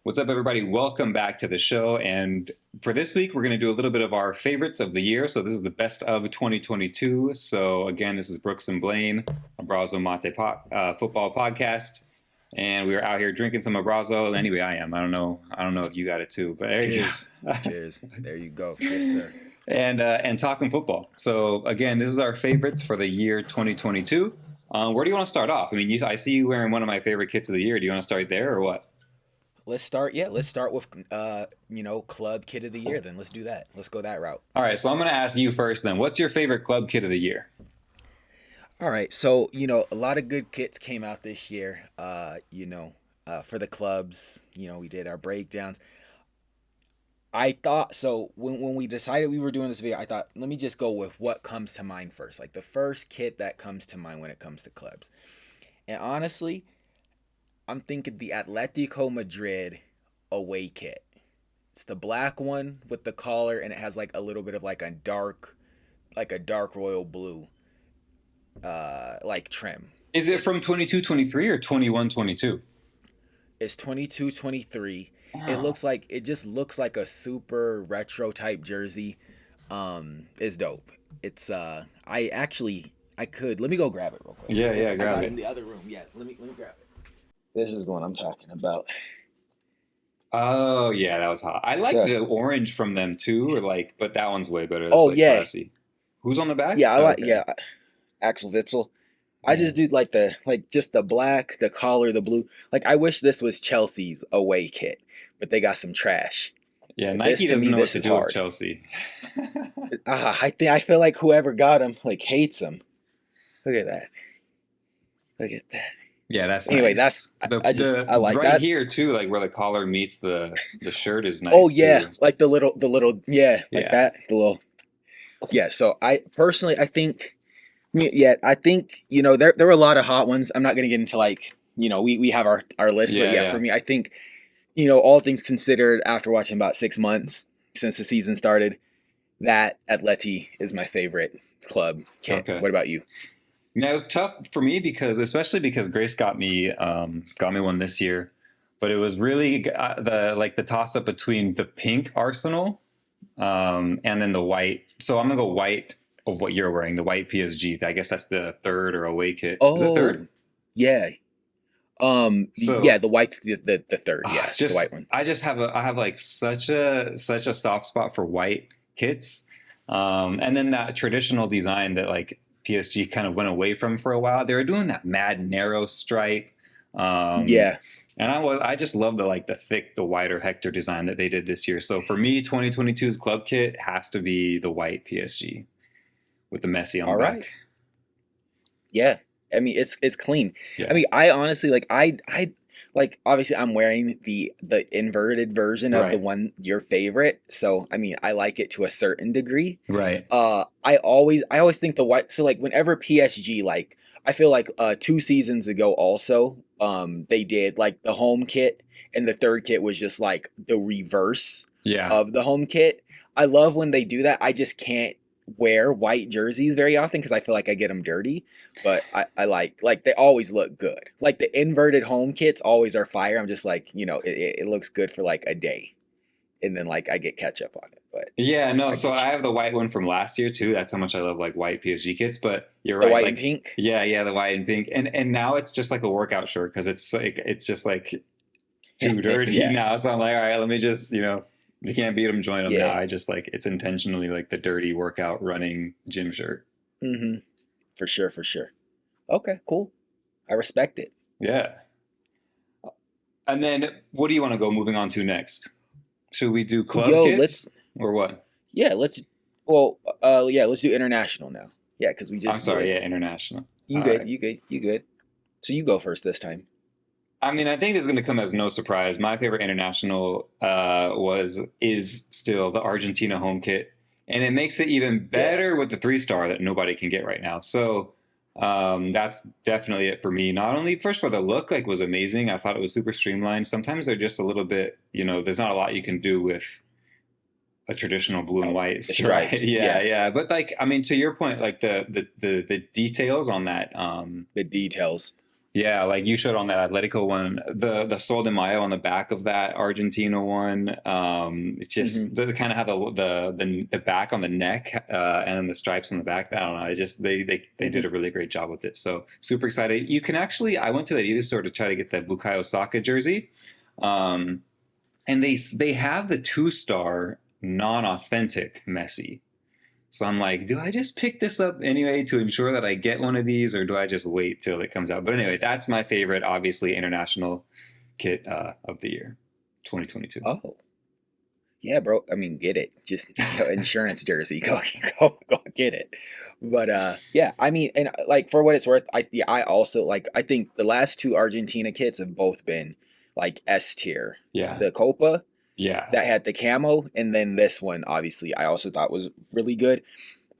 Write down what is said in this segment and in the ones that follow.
What's up, everybody? Welcome back to the show. And for this week, we're going to do a little bit of our favorites of the year. So this is the best of 2022. So again, this is Brooks and Blaine, Abrazo Mate football podcast, and we were out here drinking some Abrazo. Anyway, I am. I don't know. I don't know if you got it too, but there you Cheers. go. Cheers. There you go. Yes, sir. And talking football. So again, this is our favorites for the year 2022. Where do you want to start off? I mean, I see you wearing one of my favorite kits of the year. Do you want to start there or what? Let's start with club kid of the year then. Let's do that. Let's go that route. All right, so I'm going to ask you first then. What's your favorite club kit of the year? All right. So, a lot of good kits came out this year. For the clubs, we did our breakdowns. I thought so when we decided we were doing this video, I thought let me just go with what comes to mind first. Like the first kit that comes to mind when it comes to clubs. And honestly, I'm thinking the Atletico Madrid away kit. It's the black one with the collar, and it has like a little bit of like a dark royal blue, like trim. Is it from 22-23 or 21-22? It's 22-23. Oh. It just looks like a super retro type jersey. It's dope. It's I could let me go grab it real quick. Yeah, I grab got it it. in the other room. Yeah, let me grab it. This is the one I'm talking about. Oh, yeah, that was hot. I like So, the orange from them too, but that one's way better. It's oh like yeah, classy. Who's on the back? yeah, I Oh, like okay. yeah, Axel Witzel. I Yeah. just do like just the black, the collar, the blue. Like I wish this was Chelsea's away kit, but they got some trash. Yeah, But this Nike to doesn't me, know what this to is do with hard. Chelsea. I feel like whoever got him like hates him. Look at that. Look at that. Yeah, that's Anyway, nice. The I the like right that. here too, like where the collar meets the shirt is Oh nice yeah, too. like the little yeah, like Yeah. that. The little yeah. So I personally I think yeah, I think there were a lot of hot ones. I'm not gonna get into like we have our list, but Yeah, yeah, for yeah. me I think all things considered, after watching about 6 months since the season started, that Atleti is my favorite club kit. Okay. What about you? Yeah, it was tough for me especially because Grace got me one this year, but it was really the toss up between the pink Arsenal, and then the white. So I'm gonna go white of what you're wearing, the white PSG. I guess that's the third or away kit. Is it third? Oh, yeah. Yeah, So the white's the third. Yeah, it's the just white one. I have like such a soft spot for white kits, and then that traditional design that like PSG kind of went away from for a while. They were doing that mad narrow stripe, um, Yeah. and I just love the wider Hector design that they did this year. So for me, 2022's club kit has to be the white PSG with the Messi on the All right. back. Yeah. I mean, it's clean. I Yeah, mean, I honestly I like obviously I'm wearing the inverted version of the right, one your favorite. So, I mean, I like it to a certain degree. right. I always think the white, so like whenever PSG, like I feel like 2 seasons ago also they did like the home kit, and the third kit was just like the reverse Yeah, of the home kit. I love when they do that. I just can't wear white jerseys very often because I feel like I get them dirty, but I like they always look good. Like the inverted home kits always are fire. I'm just like, it looks good for like a day, and then like I get ketchup on it. But yeah, no. I So get I you. have the white one from last year too. That's how much I love like white PSG kits. But you're The right. white and Like, pink. yeah, the white and pink, and now it's just like a workout shirt because it's just like too dirty Yeah. now. So I'm like, all right, let me just if you can't beat them, join them. Now Yeah. I just like it's intentionally like the dirty workout running gym shirt. Mm-hmm. For sure, for sure. Okay, cool. I respect it. Yeah. And then what do you want to go moving on to next? Should we do club Yo, kits or what? yeah, yeah, let's do international now. Yeah, because we I'm just sorry. did. Yeah, international. You All good, right. you good, you good. So you go first this time. I mean, I think this is going to come as no surprise. My favorite international is still the Argentina home kit, and it makes it even Yeah. better with the 3 star that nobody can get right now. So that's definitely it for me. Not only first for the look, like was amazing. I thought it was super streamlined. Sometimes they're just a little bit, there's not a lot you can do with a traditional blue and Oh, white the stripe. stripes. Yeah, Yeah, yeah. But like, I mean, to your point, like the details on that, the details. Yeah, like you showed on that Atletico one, the Sol de Mayo on the back of that Argentina one. It's just Hmm. the kind of how the back on the neck and then the stripes on the back. I don't know. It just they did a Hmm. really great job with it. So super excited. You can actually I went to the Adidas store to try to get the Bukayo Saka jersey, um, and they have the 2-star non-authentic Messi. So I'm like, do I just pick this up anyway to ensure that I get one of these, or do I just wait till it comes out? But anyway, that's my favorite, obviously, international kit of the year, 2022. Oh, yeah, bro. I mean, get it. Just yo, insurance jersey. Go get it. But yeah, I mean, and like for what it's worth, I also like I think the last two Argentina kits have both been like S tier. Yeah, The Copa yeah, that had the camo, and then this one obviously I also thought was really good.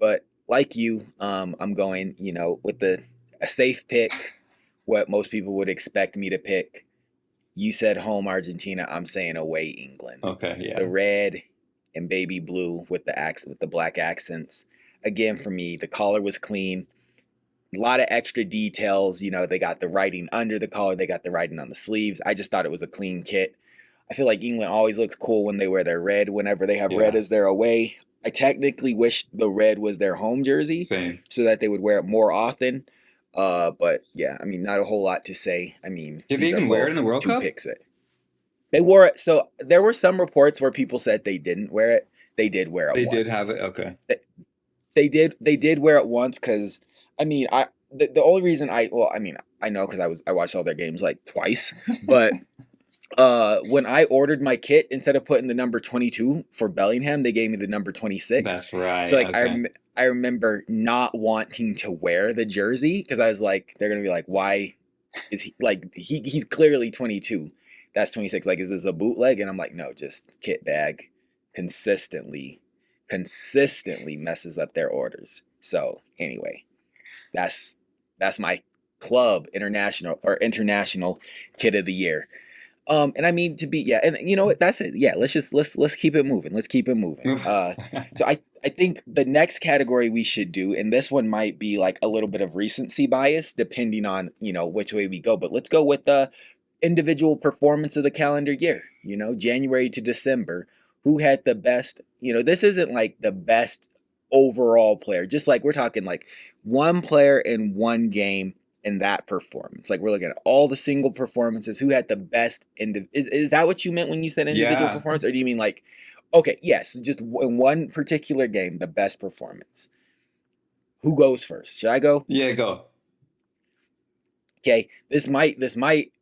But like you, I'm going, with the a safe pick, what most people would expect me to pick. You said home Argentina. I'm saying away England. okay, The yeah, red and baby blue with the black accents. Again, for me, the collar was clean. A lot of extra details. They got the writing under the collar. They got the writing on the sleeves. I just thought it was a clean kit. I feel like England always looks cool when they wear their red. Whenever they have red yeah, as their away, I technically wish the red was their home jersey same. so that they would wear it more often. But yeah, I mean, not a whole lot to say. I mean, Did they these are even wear it in both the World two Cup? picks. They wore it. So there were some reports where people said they didn't wear it. They did wear it They did have it. once. Okay, They did wear it once because I mean the only reason I mean I know because I watched all their games like twice, but when I ordered my kit, instead of putting the number 22 for Bellingham, they gave me the number 26. that's So right. like Okay, I remember not wanting to wear the jersey because I was like, they're gonna be like, why is he like he's clearly 22. That's 26. Like, is this a bootleg? And I'm like, no, just kit bag consistently, consistently messes up their orders. So anyway, that's that's my club international kit of the year. And I mean to be yeah, and you know what? That's it. Yeah, let's keep it moving. Let's keep it moving. So I think the next category we should do, and this one might be like a little bit of recency bias, depending on which way we go. But let's go with the individual performance of the calendar year. January to December, who had the best? This isn't like the best overall player. Just like we're talking like one player in one game in that performance. Like we're looking at all the single performances. Who had the best? Is that what you meant when you said individual yeah, performance, or do you mean like, okay, yes, just in one particular game, the best performance? Who goes first? Should I go? yeah. Go. Okay, this might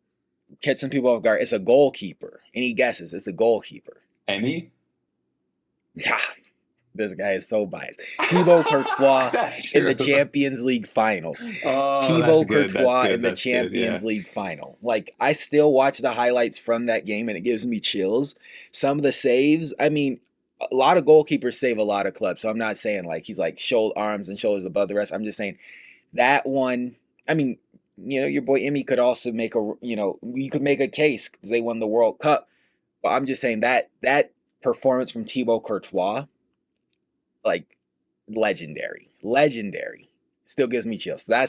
catch some people off guard. It's a goalkeeper. Any guesses? It's a goalkeeper. Any? This guy is so biased. Thibaut Courtois That's in the true. Champions League final. Oh, that's Thibaut good. That's Courtois good. in the That's good. Yeah. Champions League final. Like, I still watch the highlights from that game and it gives me chills. Some of the saves, I mean, a lot of goalkeepers save a lot of clubs. So I'm not saying like he's like arms and shoulders above the rest. I'm just saying that one, I mean, your boy Emmy could also make you could make a case because they won the World Cup. But I'm just saying that performance from Thibaut Courtois, like legendary, still gives me chills. So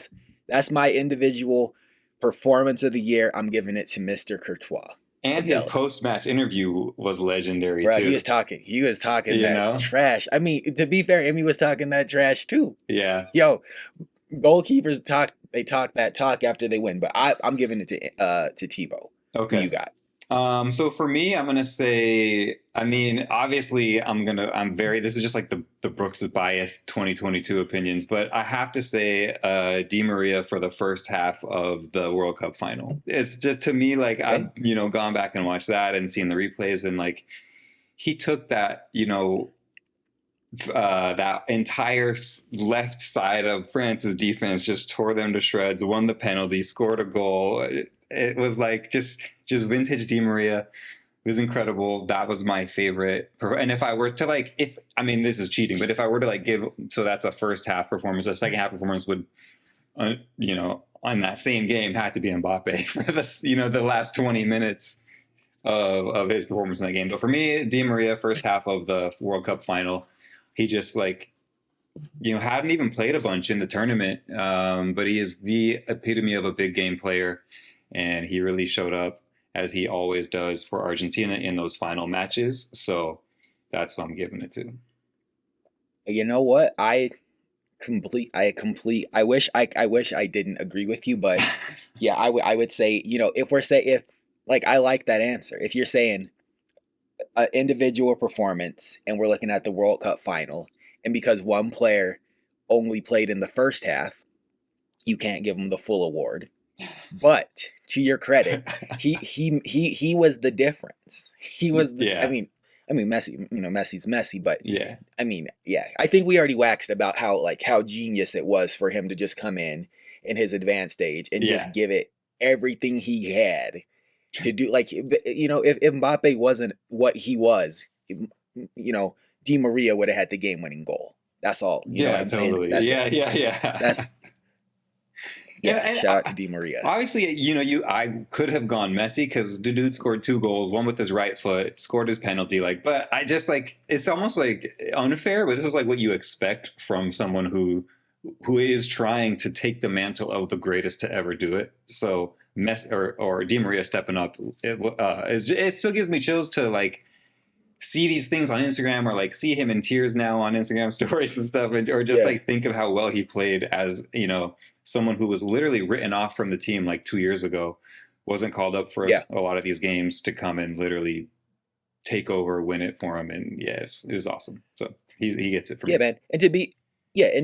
that's my individual performance of the year. I'm giving it to Mr. Courtois. And his Miguel. post-match interview was legendary Bro, he too. was talking You that know? trash. I mean, to be fair, Emmy was talking that trash too. Yeah. Yo, goalkeepers talk that talk after they win, but I'm giving it to Tebow. Who you Okay. got? So for me, I'm gonna say, I mean, obviously, this is just like the Brooks bias 2022 opinions, but I have to say, Di Maria for the first half of the World Cup final. It's just to me like Okay. I've gone back and watched that and seen the replays and like he took that that entire left side of France's defense, just tore them to shreds, won the penalty, scored a goal. It was like just vintage Di Maria. It was incredible. That was my favorite. And if I were to like, if I mean this is cheating, but if I were to like give, so that's a first half performance. A second half performance would, on that same game had to be Mbappe for this, the last 20 minutes of his performance in that game. But for me, Di Maria, first half of the World Cup final, he just like hadn't even played a bunch in the tournament, but he is the epitome of a big game player, and he really showed up as he always does for Argentina in those final matches. So that's what I'm giving it to. You know what? I wish I didn't agree with you, but yeah, I would say, if like I like that answer. If you're saying an individual performance and we're looking at the World Cup final, and because one player only played in the first half, you can't give him the full award. But to your credit, he was the difference. He was the Yeah, I mean Messi, Messi's Messi, but yeah, I mean, yeah, I think we already waxed about how genius it was for him to just come in his advanced stage and yeah, just give it everything he had to do. Like, if Mbappe wasn't what he was, you know, Di Maria would have had the game-winning goal. That's all. You know what yeah, I'm saying? totally. Yeah, yeah, That's yeah. yeah. And Shout out to Di Maria. obviously, I could have gone Messi because the dude scored two goals, one with his right foot, scored his penalty. Like, but I just like it's almost like unfair, but this is like what you expect from someone who is trying to take the mantle of the greatest to ever do it. So Messi or Di Maria stepping up, it still gives me chills to like see these things on Instagram or like see him in tears now on Instagram stories and stuff, or just Yeah, like think of how well he played as someone who was literally written off from the team like 2 years ago, wasn't called up for yeah. a lot of these games to come and literally take over, win it for him, and yes, it was awesome. So he gets it for Yeah, me. man. And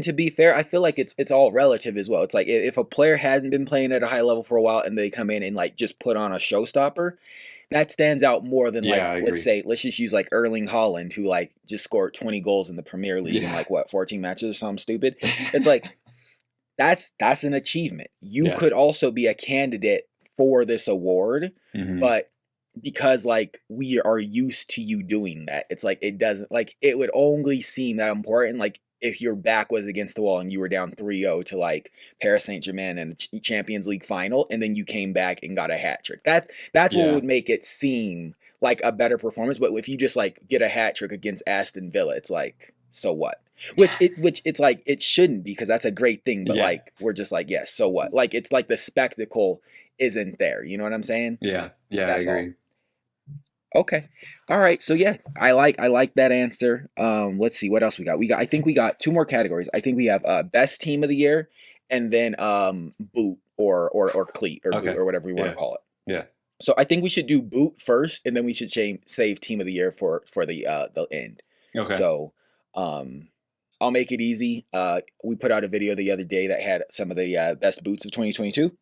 to be fair, I feel like it's all relative as well. It's like if a player hasn't been playing at a high level for a while and they come in and like just put on a showstopper, that stands out more than Yeah, like, I let's agree. say let's just use like Erling Haaland, who like just scored 20 goals in the Premier League in Yeah, like what, 14 matches or something stupid. It's like that's an achievement. You yeah, could also be a candidate for this award, hmm, but because like we are used to you doing that, it's like it doesn't like it would only seem that important like if your back was against the wall and you were down 3-0 to like Paris Saint-Germain in the Champions League final and then you came back and got a hat trick. That's what yeah, would make it seem like a better performance, but if you just like get a hat trick against Aston Villa, it's like so what? Which it's like it shouldn't be because that's a great thing, but yeah, like we're just like, yes, so what? Like it's like the spectacle isn't there. You know what I'm saying? yeah, yeah. I That's all. agree. Okay. All right. So yeah, I like that answer. Let's see what else we got. I think we got two more categories. I think we have best team of the year and then boot or cleat or boot Okay. or whatever we want to Yeah, call it. yeah. So I think we should do boot first and then we should save team of the year for the end. Okay. So um I'll make it easy. We put out a video the other day that had some of the best boots of 2022.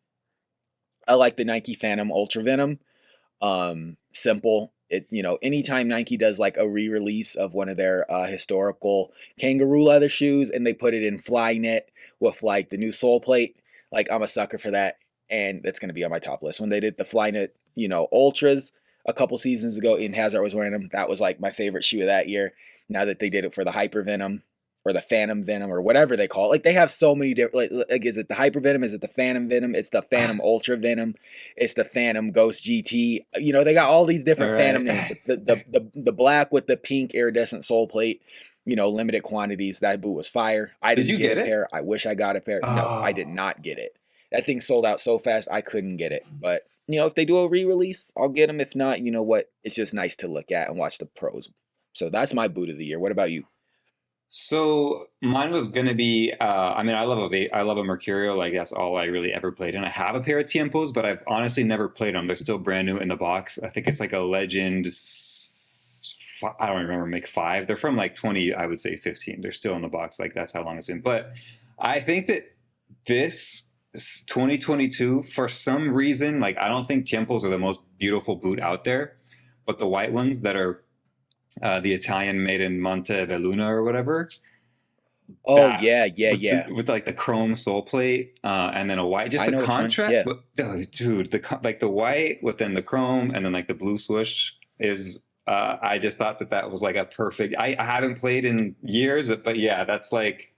I like the Nike Phantom Ultra Venom. Simple. Anytime Nike does like a re-release of one of their historical kangaroo leather shoes and they put it in Flyknit with like the new sole plate, like I'm a sucker for that, and that's gonna be on my top list. When they did the Flyknit, ultras a couple seasons ago, Ian Hazard was wearing them. That was like my favorite shoe of that year. Now that they did it for the Hyper Venom or the Phantom Venom or whatever they call it, like they have so many different. Like is it the Hyper Venom? Is it the Phantom Venom? It's the Phantom Ultra Venom. It's the Phantom Ghost GT. They got all these All different Phantom right. names, but the black with the pink iridescent sole plate, limited quantities. That boot was fire. I Did didn't you get get a it? pair. I wish I got a pair. No, I did Oh, not get it. That thing sold out so fast I couldn't get it. But if they do a re-release, I'll get them. If not, you know what? It's just nice to look at and watch the pros. So that's my boot of the year. What about you? so mine was gonna be. I mean, I love a Mercurial. Like that's all I really ever played in. I have a pair of Tiempos, but I've honestly never played them. They're still brand new in the box. I think it's like a Legend. I don't remember. Make five. They're from like 20. I would say 15. They're still in the box. Like that's how long it's been. But I think that this 2022, for some reason, like I don't think Tiempos are the most beautiful boot out there, but the white ones that are the Italian made in Montevelluna or whatever. Oh That yeah, yeah, yeah. with like the chrome sole plate and then a white, just I the know which one. contrast. Yeah. But oh, dude, like the white with then the chrome and then like the blue swoosh is. I just thought that was like a perfect. I haven't played in years, but yeah, that's like.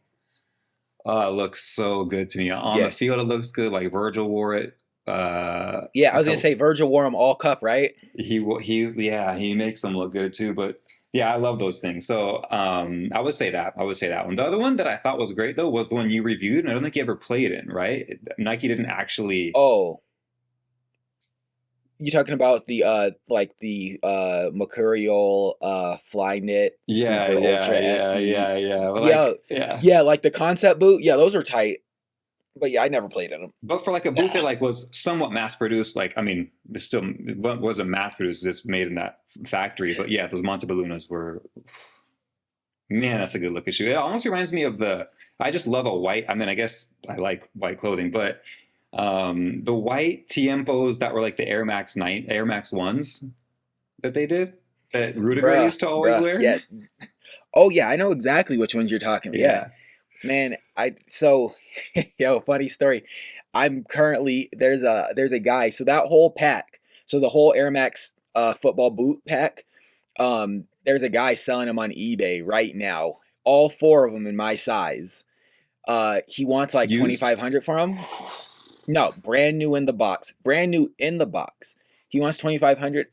Oh, it looks so good to me. On the Yeah. field, it looks good. Like Virgil wore it. Yeah, I A was gonna couple. say Virgil wore them all cup, right? He makes them look good too. But Yeah, I love those things. So I would say that. I would say that one. The other one that I thought was great though was the one you reviewed, and I don't think you ever played in, right? Nike didn't actually. Oh, you talking about the like the Mercurial Flyknit Yeah, Super yeah, Ultra yeah, SE? yeah, yeah. But Yeah, like, yeah. yeah, like the concept boot. Yeah, those are tight. But yeah, I never played in them. But for like a boot that like was somewhat mass produced, like I mean, it wasn't mass produced, it's made in that factory. But yeah, those Monteballonas were, man, that's a good looking shoe. It almost reminds me of the. I just love a white. I mean, I guess I like white clothing, but the white Tiempos that were like the Air Max ones that they did that Rudiger used to always Bruh. wear. Yeah. Oh yeah, I know exactly which ones you're talking. Yeah, Yeah, man. Yo, funny story. I'm currently there's a guy. So that whole pack. So the whole Air Max football boot pack. There's a guy selling them on eBay right now. All four of them in my size. He wants like used. 2,500 for them. No, brand new in the box. Brand new in the box. He wants 2,500.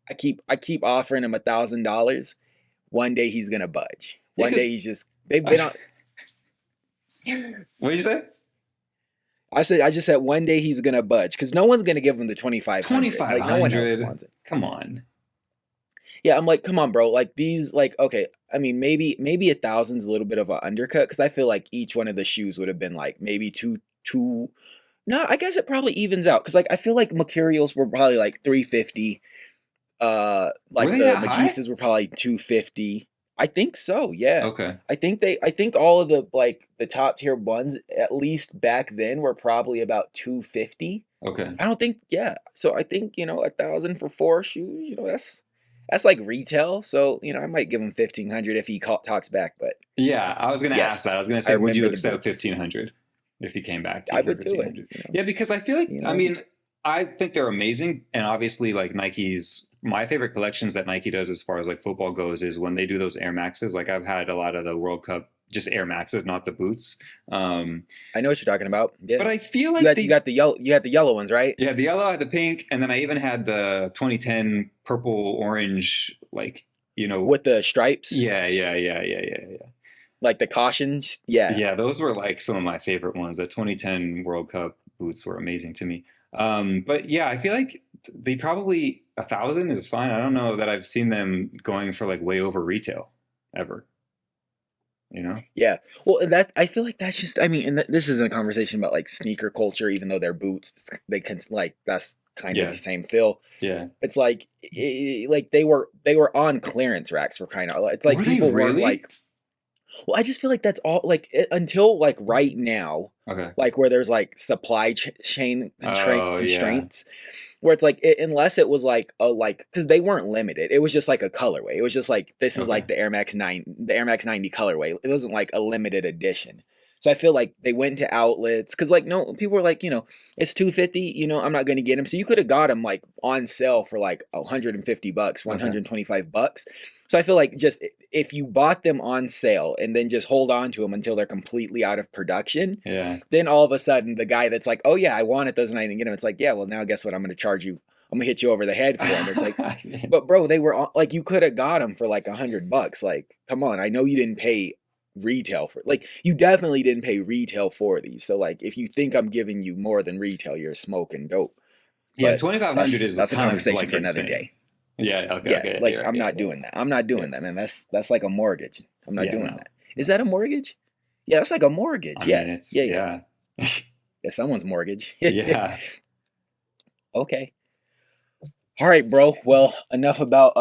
I keep offering him $1,000. One day he's gonna budge. Yeah, One day because he's just they've been on. what did you say? I just said one day he's gonna budge because no one's gonna give him the 2,500. Like no one else 2,500. wants it. Come on. Yeah, I'm like, come on, bro. Like these, like okay. I mean, maybe 1,000's a little bit of an undercut because I feel like each one of the shoes would have been like maybe two. No, I guess it probably evens out because like I feel like Mercurials were probably like 350. Were Like they the that high? Magistas were probably 250. I think so, yeah. Okay. I think all of the like the top tier ones, at least back then, were probably about 250. Okay. I don't think, yeah. So I think, 1,000 for four shoes, that's like retail. So, I might give him 1,500 if he talks back, but Yeah, I was gonna ask that. yes, I was gonna I say, would you remember the accept boots. 1,500 if he came back to I you for would do fifteen it, hundred? Yeah, because I feel like, you I know. mean, I think they're amazing, and obviously, like Nike's. My favorite collections that Nike does as far as like football goes is when they do those Air Maxes. Like I've had a lot of the World Cup just Air Maxes, not the boots. Um, I know what you're talking about. Yeah. but I feel You like got you they. got the yellow you had the yellow ones, right? Yeah, the yellow, I had the pink, and then I even had the 2010 purple orange, like, With the stripes, yeah, yeah, yeah, yeah, yeah, yeah. like the cautions. Yeah. Yeah, those were like some of my favorite ones. The 2010 World Cup boots were amazing to me. But yeah, I feel like they probably 1,000 is fine. I don't know that I've seen them going for like way over retail ever, you know? Yeah. Well, and that I feel like that's just I mean, and this isn't a conversation about like sneaker culture, even though they're boots, they can like that's kind of Yeah, the same feel. yeah. It's like like they were on clearance racks for crying out loud. It's like Were they people weren't really? like well, I just feel like that's all like until like right now, Okay. like where there's like supply chain Oh, yeah. constraints where it's like unless it was like a like because they weren't limited. It was just like a colorway. It was just like this is Okay. like the Air Max 90 colorway. It wasn't like a limited edition. So I feel like they went to outlets because like no people were like it's 250. I'm not gonna get them. So you could have got them like on sale for like $150, Okay. 125 bucks. So I feel like just if you bought them on sale and then just hold on to them until they're completely out of production, Yeah. then all of a sudden the guy that's like, oh yeah, I wanted those and I didn't get them. It's like, yeah, well now guess what? I'm going to charge you. I'm gonna hit you over the head for them. It's like, but bro, they were like, you could have got them for like $100. Like, come on, I know you didn't pay retail for like you definitely didn't pay retail for these. So like, if you think I'm giving you more than retail, you're smoking dope. Yeah, But 2,500 that's is that's a kind of conversation like for another insane. day. Yeah, okay, Yeah, okay, like yeah, I'm yeah, not yeah, doing that. I'm not yeah, doing that, man. That's like a mortgage. I'm not yeah, doing no, that. Is no. that a mortgage? Yeah, that's like a mortgage. I Yeah, mean, it's, yeah, yeah. yeah. Yeah, someone's mortgage. Yeah. Okay. All right, bro. Well, enough about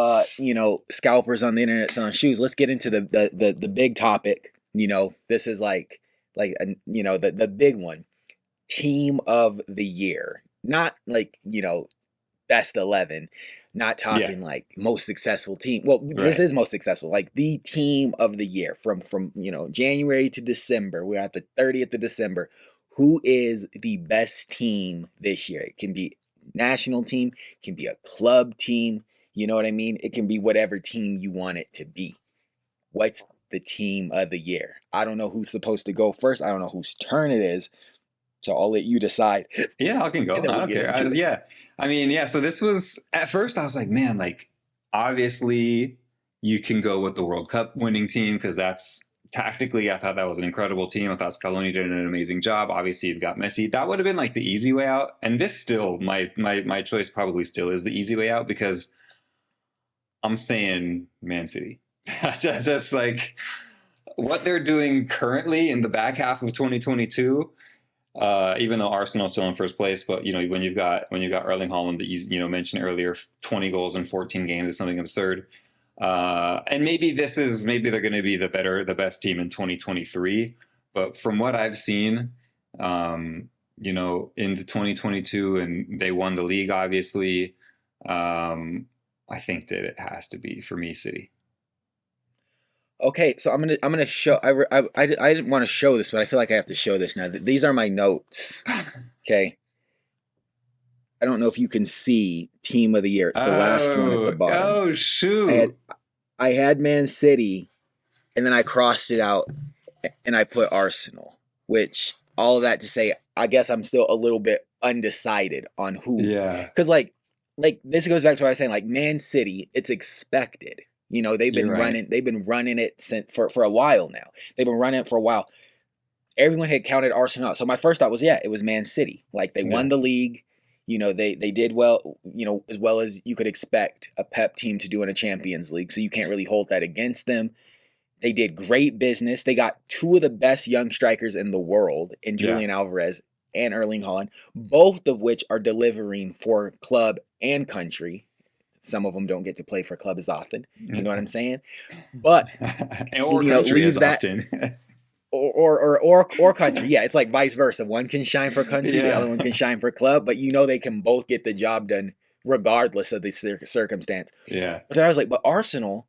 scalpers on the internet selling shoes. Let's get into the big topic. This is like the big one. Team of the year. Not like, best 11. Not Yeah, talking like most successful team. Well, this right. is most successful. Like the team of the year from January to December. We're at the 30th of December. Who is the best team this year? It can be national team, it can be a club team. You know what I mean? It can be whatever team you want it to be. What's the team of the year? I don't know who's supposed to go first. I don't know whose turn it is. So I'll let you decide Yeah, I can go. and then I we'll don't get care. into it. Yeah. I mean, yeah, so this was at first I was like, man, like obviously you can go with the World Cup winning team because that's tactically, I thought that was an incredible team. I thought Scaloni did an amazing job. Obviously, you've got Messi. That would have been like the easy way out. And this still, my choice probably still is the easy way out because I'm saying Man City. Just like what they're doing currently in the back half of 2022. Even though Arsenal's still in first place, but when you've got Erling Haaland that you mentioned earlier, 20 goals in 14 games is something absurd. And maybe they're going to be the best team in 2023. But from what I've seen, into 2022, and they won the league, obviously. I think that it has to be for me, City. Okay, so I'm gonna show. I didn't want to show this, but I feel like I have to show this now. These are my notes. Okay, I don't know if you can see Team of the Year. It's the last one at the bottom. Oh I shoot! had I had Man City, and then I crossed it out, and I put Arsenal. Which all of that to say, I guess I'm still a little bit undecided on who, Yeah, because like this goes back to what I was saying. Like Man City, it's expected. You know, you're right. they've been running it since for a while now. They've been running it for a while. Everyone had counted Arsenal out. So my first thought was, yeah, it was Man City. Like they won Yeah, the league. You know, they did well, as well as you could expect a Pep team to do in a Champions League. So you can't really hold that against them. They did great business. They got two of the best young strikers in the world in yeah. Julian Alvarez and Erling Haaland, both of which are delivering for club and country. Some of them don't get to play for club as often. You know what I'm saying? But Or country as leave that often. or country. Yeah, it's like vice versa. One can shine for country, the Yeah, other one can shine for club. But they can both get the job done regardless of the circumstance. yeah, But then I was like, but Arsenal,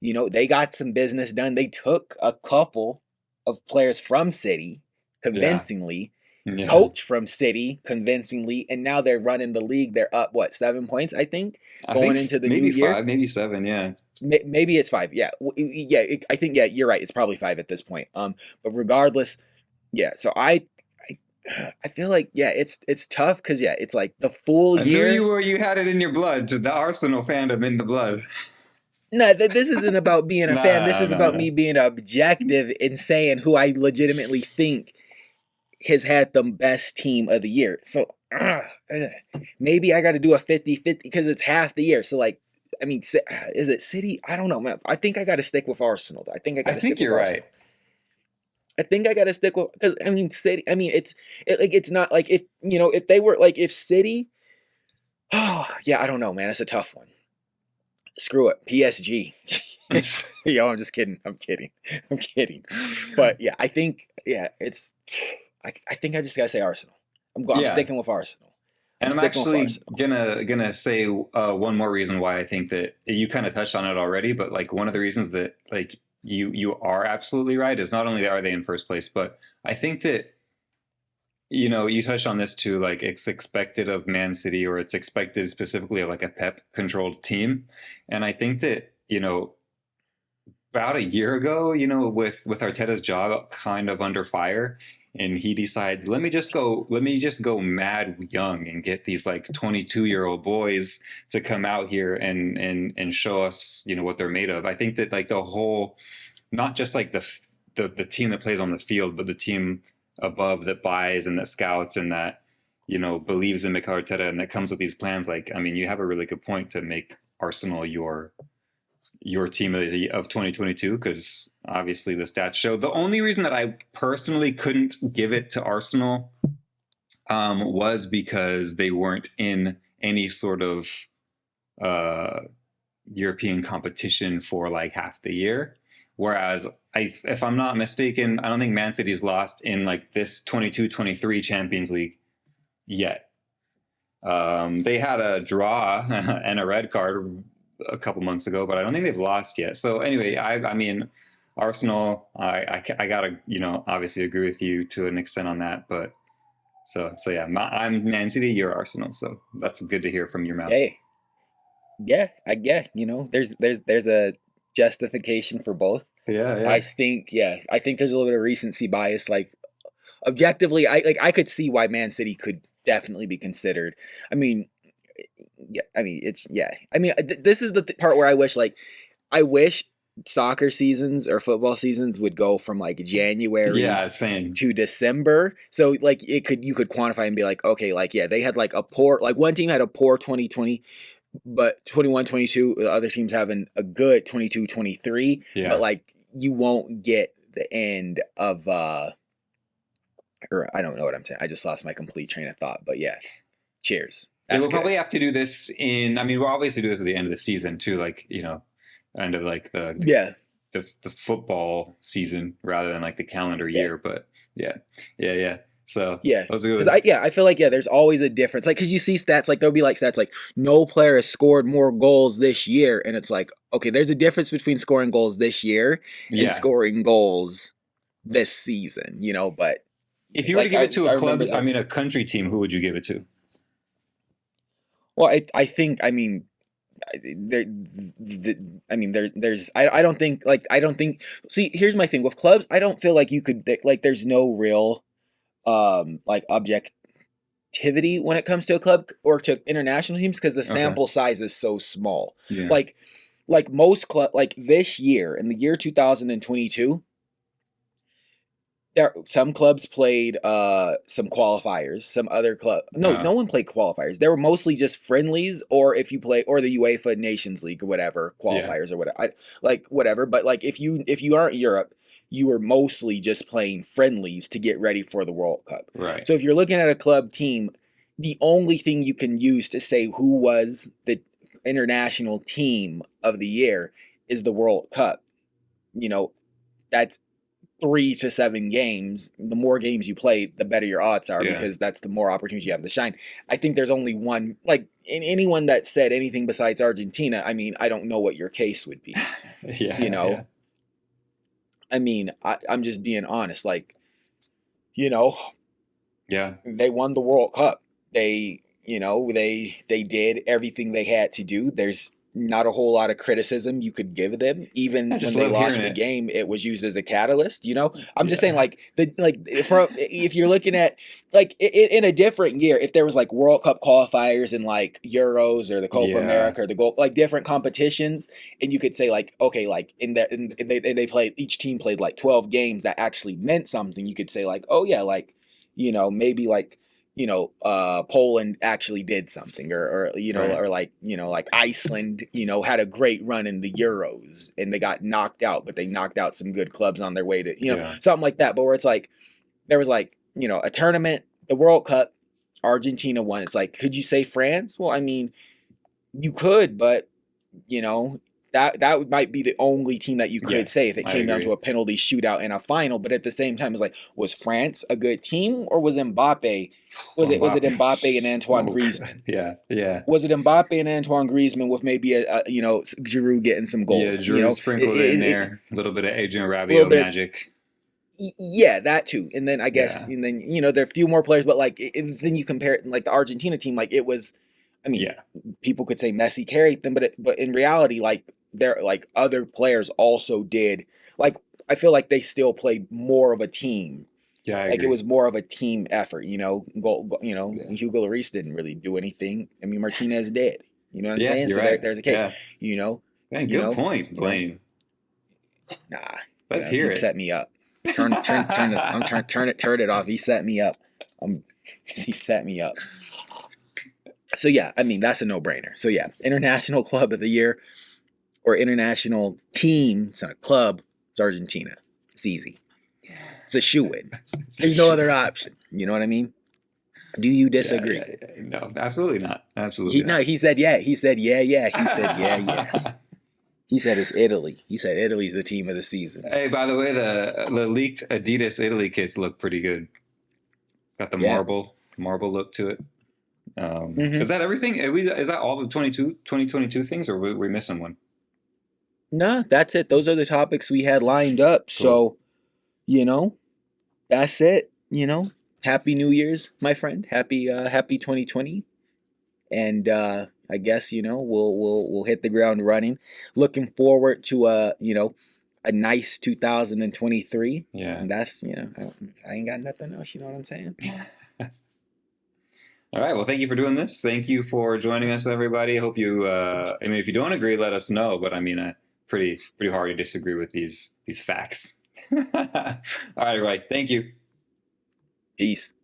they got some business done. They took a couple of players from City yeah, convincingly, yeah. coach from City convincingly, and now they're running the league. They're up, what, 7 points, I think, I going think into the new maybe year. 5, maybe 7. Yeah, Maybe it's five. Yeah, yeah. I think, yeah, you're right. It's probably five at this point. But regardless, yeah. So I feel like, yeah, it's tough because, yeah, it's like the full I knew you year. were. You had it in your blood. The Arsenal fandom in the blood. No, this isn't about being a fan. This Nah, is no, about no. me being objective and saying who I legitimately think has had the best team of the year. So maybe I got to do a 50-50 because it's half the year. So, like, I mean, is it City? I don't know, man. I think I got to stick with Arsenal. I think I I got to think stick with you're right. Arsenal. I think I got to stick with, because I mean, City. I mean, like it's not like, if they were like, if City. Oh yeah, I don't know, man. It's a tough one. Screw it, PSG. Yo, I'm just kidding. I'm kidding. I'm kidding. But yeah, I think, yeah, it's. I think I just gotta say Arsenal. I'm Yeah, sticking with Arsenal. I'm and I'm sticking with actually Arsenal. gonna say one more reason why I think that you kind of touched on it already, but like one of the reasons that like you are absolutely right is not only are they in first place, but I think that you touched on this too, like it's expected of Man City, or it's expected specifically of like a Pep controlled team, and I think that about a year ago, with Arteta's job kind of under fire, and he decides, let me just go mad young and get these like 22-year-old boys to come out here and show us, what they're made of. I think that like the whole, not just like the team that plays on the field, but the team above that buys and that scouts and that believes in Mikel Arteta and that comes with these plans. Like, I mean, you have a really good point to make Arsenal your team of 2022, because obviously the stats show. The only reason that I personally couldn't give it to Arsenal was because they weren't in any sort of uh, European competition for like half the year. Whereas, if I'm not mistaken, I don't think Man City's lost in like this 22-23 Champions League yet. They had a draw and a red card a couple months ago, but I don't think they've lost yet. So anyway, I mean, Arsenal, I gotta obviously agree with you to an extent on that, but so yeah, I'm Man City, you're Arsenal, so that's good to hear from your mouth. Hey, yeah, there's a justification for both. Yeah, I yeah, think, yeah, I think there's a little bit of recency bias. Like objectively, I could see why Man City could definitely be considered. I mean, yeah, I mean it's, yeah. I mean, this is the part where I wish, like, I wish soccer seasons or football seasons would go from like January Yeah, same. to December. So like you could quantify and be like, okay, like yeah, they had like a poor, like one team had a poor 2020, but 21 22, the other teams having a good 22 23. But Yeah. like you won't get the end of or I don't know what I'm saying. I just lost my complete train of thought. But yeah, cheers. Yeah, That's we'll good. probably have to do this I mean, we'll obviously do this at the end of the season too, like, end of like Yeah. the football season rather than like the calendar Yeah. year. But yeah, yeah, yeah. So Yeah, those are because good. I feel like there's always a difference. Like, because you see stats, like there'll be like stats like no player has scored more goals this year, and it's like okay, there's a difference between scoring goals this year and Yeah. scoring goals this season. But If you were to like give it to a I club, remember I like mean, a country team, who would you give it to? well I think I mean there I mean there's I don't think like I don't think see here's my thing with clubs I don't feel like you could like there's no real like objectivity when it comes to a club or to international teams because the Okay. sample size is so small. Yeah. Like like most club like this year in the year 2022 there some clubs played some qualifiers, some other club no one played qualifiers. They were mostly just friendlies or if you play or the UEFA Nations League or whatever, Yeah. qualifiers or whatever. Like whatever, but like if you aren't Europe, you were mostly just playing friendlies to get ready for the World Cup. Right. So if you're looking at a club team, the only thing you can use to say who was the international team of the year is the World Cup. You know, that's 3 to 7 games. The more games you play, the better your odds are Yeah. because that's the more opportunities you have to shine. I think there's only one, like in anyone that said anything besides Argentina. I mean, I don't know what your case would be. You Yeah. Yeah. know, I mean, I'm just being honest. Like, you know, Yeah. they won the World Cup. They did everything they had to do. There's not a whole lot of criticism you could give them. I Even just when they love hearing lost the it. game, it was used as a catalyst. I'm just saying, Yeah. like if you're looking at like in a different year, if there was like World Cup qualifiers and like Euros or the Copa Yeah. America or the gold, like different competitions, and you could say like okay, like they played each team played like 12 games that actually meant something. You could say like oh yeah, like maybe like Poland actually did something Right. or like like Iceland had a great run in the Euros and they got knocked out but they knocked out some good clubs on their way to Yeah. something like that, but where it's like there was like a tournament, the World Cup, Argentina won. It's like could you say France? Well, I mean you could, but you know, that might be the only team that you could Yeah. say if it I came down to agree. a penalty shootout and a final. But at the same time, it's like, was France a good team or was Mbappe? Was it Mbappe. Mbappe and Antoine So good. Griezmann? Yeah. Yeah. Was it Mbappe and Antoine Griezmann with maybe a Giroud getting some Yeah. goals? Drew sprinkled in there. A little bit of Adrian A little Rabiot bit. magic. Yeah, that too. And then I guess, Yeah. and then there are a few more players, but like then you compare it, like the Argentina team, like it was. I mean, Yeah. people could say Messi carried them, but in reality, like there like other players also did. Like I feel like they still played more of a team. Yeah. I Like it agree. was more of a team effort. Yeah. Hugo Lloris didn't really do anything. I mean, Martinez did. You know what I'm Yeah. saying? You're So right. there's a case. Yeah. You know, Man, you good know, points, you know. Blaine. Nah, Let's hear he it. set me up. Turn it off. He set me up. He set me up. So yeah, I mean that's a no-brainer. So yeah, international club of the year or international team. It's not a club. It's Argentina. It's easy. It's a shoe-in. There's no other option. You know what I mean? Do you Yeah, disagree? yeah, yeah. No, absolutely not. He Absolutely no. not. He said yeah. He said yeah. Yeah. He said yeah. Yeah. He said it's Italy. He said Italy's the team of the season. Hey, by the way, the leaked Adidas Italy kits look pretty good. Got the Yeah. marble look to it. Mm-hmm. Is that everything? Is that all the 2022 things, or we missing one? No, that's it. Those are the topics we had lined up. Cool. So you know, that's it. Happy New Year's, my friend. Happy 2020. And I guess we'll hit the ground running. Looking forward to a nice 2023. Yeah. And that's I ain't got nothing else. You know what I'm saying? All right. Well, thank you for doing this. Thank you for joining us, everybody. I hope you. I mean, if you don't agree, let us know. But I mean, pretty hard to disagree with these facts. All right, right. Thank you. Peace.